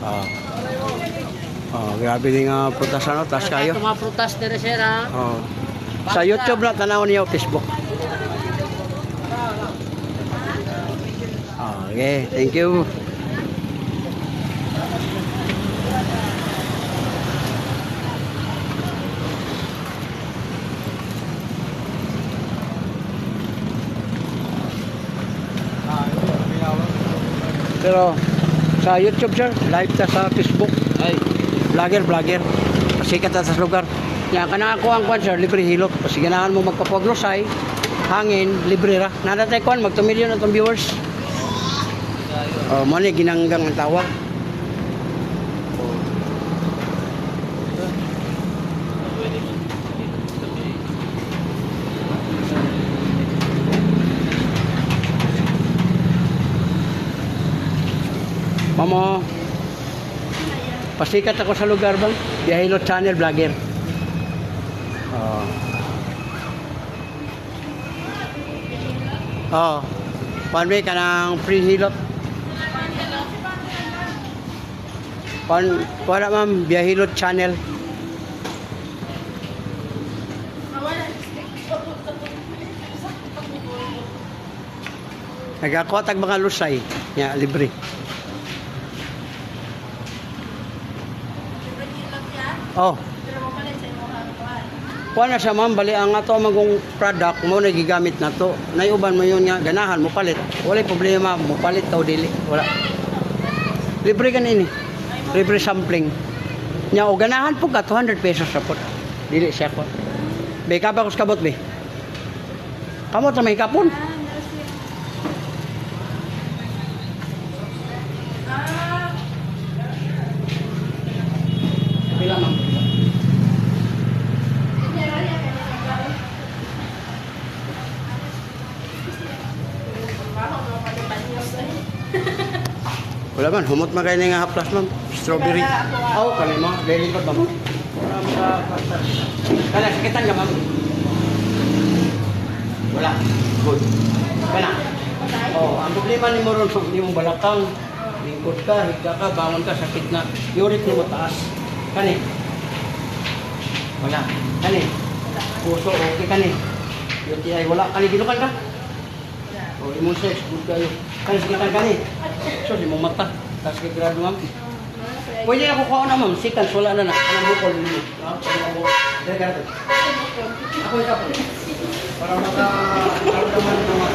Oh. Oh, grabe din nga prutas ano, tas kayo. Mga prutas dire sir ha. Oh. Sa YouTube na tanaw niyo Facebook. Okay, thank you. Pero sa YouTube sir, live ta sa Facebook. Ay, Vlogger. Pasikat ta sa lugar. Yan kana ako ang kwan sir, libre hilot. Kasi ganahan mo magpapaglosay, hangin, libre ra. Nada tay kwan mag 2 million atong viewers. Oh, mo ni ginanggang ang tawag. Mamo, pasikat ako sa lugar bang? Biyahilot channel vlogger. Oh. Oh. One way ka ng free hilot. Wala ma'am, Biyahilot channel. Nagakuha tag mga lusay. Ya, libre. Oh. Kuha na siya ma'am, bali ang ato magong product mo nagigamit na to. Naiuban mo yun nga, ganahan mo palit. Wala problema, mo palit tao dili. Wala. Libre kan ini. Libre sampling. Nya o ganahan po ka 200 pesos sa pot. Dili siya ko. Be ka ba kus kabot be? Kamot sa may kapon. Pila ma'am? Wala man, humot man kayo nga haplas ma'am. Strawberry. Oh, kani mo. Dili ko ba mo? Kala, sakitan ka ma'am. Wala. Good. Kana. Oh, ang problema ni mo ron, hindi mo balakang. Lingkod ka, higa ka, bangon ka, sakit na. Uric mo taas. Kani. Wala. Kani. Puso, okay kani. UTI, wala. Kani, ginukan ka? O, immune sex, good kayo. Kani, sakitan kani. So, di mo mata. Tapos kay grado ma'am. Pwede na kukuha na ma'am. Sikans, wala na na. Anong bukol ninyo? Dere ka natin. Ako yung kapag. Para maka-naman naman.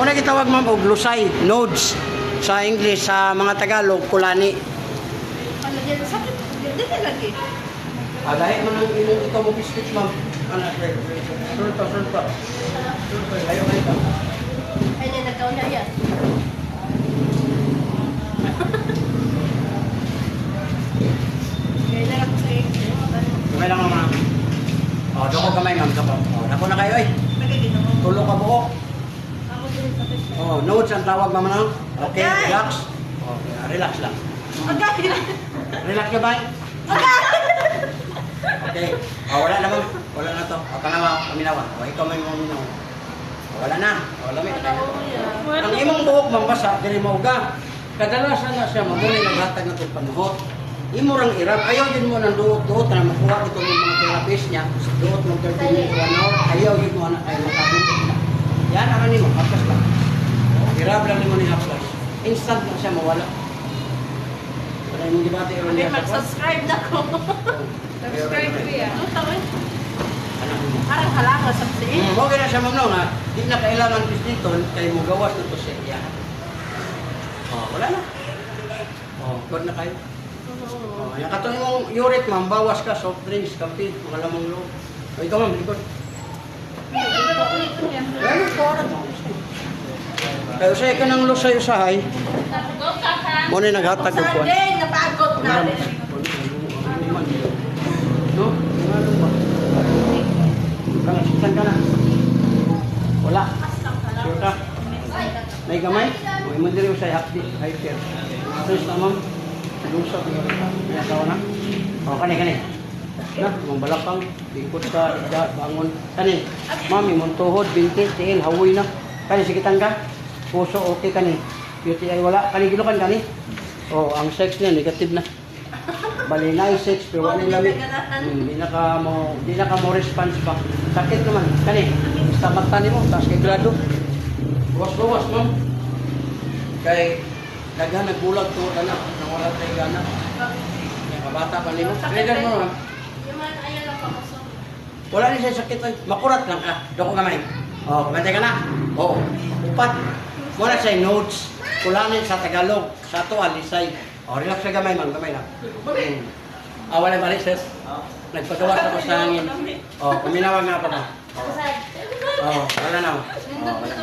Muna kitawag ma'am og lusay, nodes. Sa English, sa mga Tagalog, kulani. Ano dyan? Sakit. Dito lagi. Dahil mo nang ilong ikaw mo biscuits ma'am. Anak, sunod pa. Ayaw kayo pa. Ay, nagkaw na yan. Kaya na ako sa iyo. Kamay lang ma'am. O, doon ko kamay ma'am. O, nako na kayo eh. Nagagin ako. Tulog ka buo. Ako din sa pesta. Oh, notes ang tawag ma'am nang. Okay, Okay. relax. Okay, relax lang. Agad! Relax ka ba? Okay. Oh, wala na ma'am. Wala na to. O, kanawa, paminawa. O, ikaw may mga minawa. O, wala na. O, lamit. Ang imong buhok ma'am basa, dili mo uga. Kadalasan na siya mamuli naghatag na itong panuhot. Imo rang irap. Ayaw din mo ng duot-duot na makuha ito ng mga therapist niya. Duot ng 30 minutes, 1 hour. Ayaw din mo na kayo makabutot na. Yan ang ano mo, haplas lang. Irap lang mo ni haplas. Instant na siya mawala. Para yung debate ron niya sa kwan. Mag-subscribe na ko. Subscribe ko yan. Ano tawag? Anak mo. Parang halango sa psi. Okay na siya ma'am no nga. Di na kailangan dito kayo mo gawas dito siya. Yan. Oh, wala na. Oh, good na kayo. Oh, yung katong imong uric ma'am, bawas ka, soft drinks, kape, mga lamang loob. O, ikaw ma'am, likod. Ano po, ano? Kaya usay ka ng lusay-usahay, mo na naghatag ko po. Sunday, napagod na. No? Ano ba? Kangasitan ka na. Wala. Sure ka? May gamay? O, imo diri usay hapdi, high care. Terus na ma'am. Lusot nga rin. May asawa na? O, kani. Na, mong balakang, bingkot ka, ida, bangon. Kani, mami, mong tuhod, binti, tiil, hawoy na. Kani, sikitan ka? Puso, okay kani. UTI, wala. Kani, gilukan kani? Oh, ang sex niya negative na. Bali na yung sex pero wala nang lamig. Di na ka mo response pa. Sakit naman. Kani, basta mata nimo tas kay grado. Buwas-buwas ma'am. Kay daghan nagbulag to ana nang wala tay gana. Yang kabata pa nimo. Trigger mo ma'am. Yung man, ayaw lang pakusok. Wala ni siya sakit ay makurat lang ka. Doko gamay. Oh, kumantay ka na. Oh, upat. Wala siya notes. Kulanin sa Tagalog, sa to alisay. Oh, relax sa gamay man, gamay lang. Wala balik sis. Nagpagawas ako sa hangin. Oh, kuminawag na ako na. Oh, wala na. Oh, wala.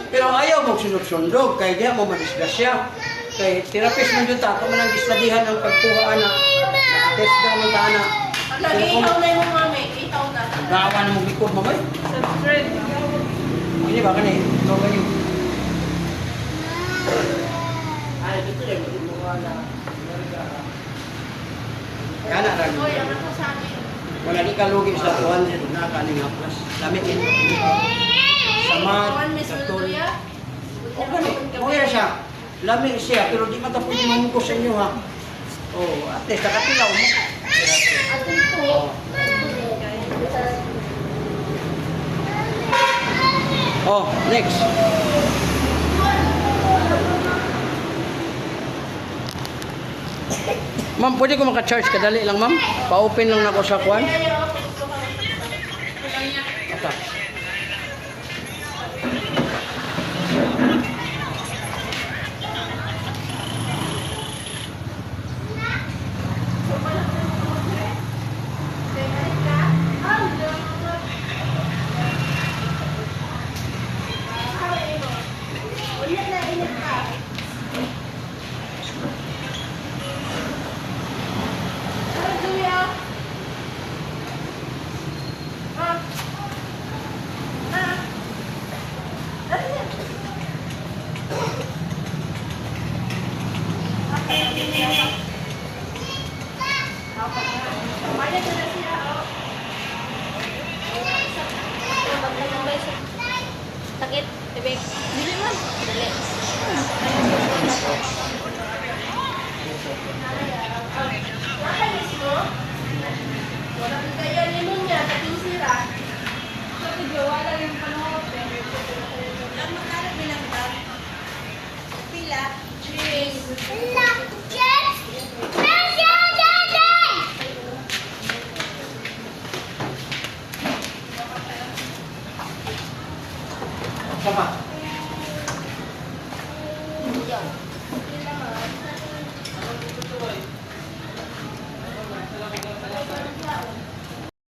Pero ayaw mong sunod-sundog, kaya diya mo madisgrasya. Kay therapist mo dito, ako man ang gisladihan ng pagkuha na. Nakatest ka ng tana. Lagi ikaw na yung mami, ikaw na. Gawa na mong likod, mamay. Subscribe. Hindi ba kani? Ito kayo. Ay, dito yan. Kana ra. Hoy, ang ako sa akin. Wala di ka lugi sa 200 na kaning haplas. Lamig in. Sama Kawan, Miss sa tol. Luya. O gani, okay na siya. Lamig siya, pero di mata pwede mamungko sa inyo ha. Oh, at least nakatilaw mo. Atin po. Oh, next. Ma'am, pwede ko maka-charge kadali lang, ma'am? Pa-open lang ako sa kwan. Ayaw ako gusto ka. Wala niya. Asa? Sakit, tibig. Dili man. Dali. Wala kang kaya limon niya, tating sira. Pila. Cheese.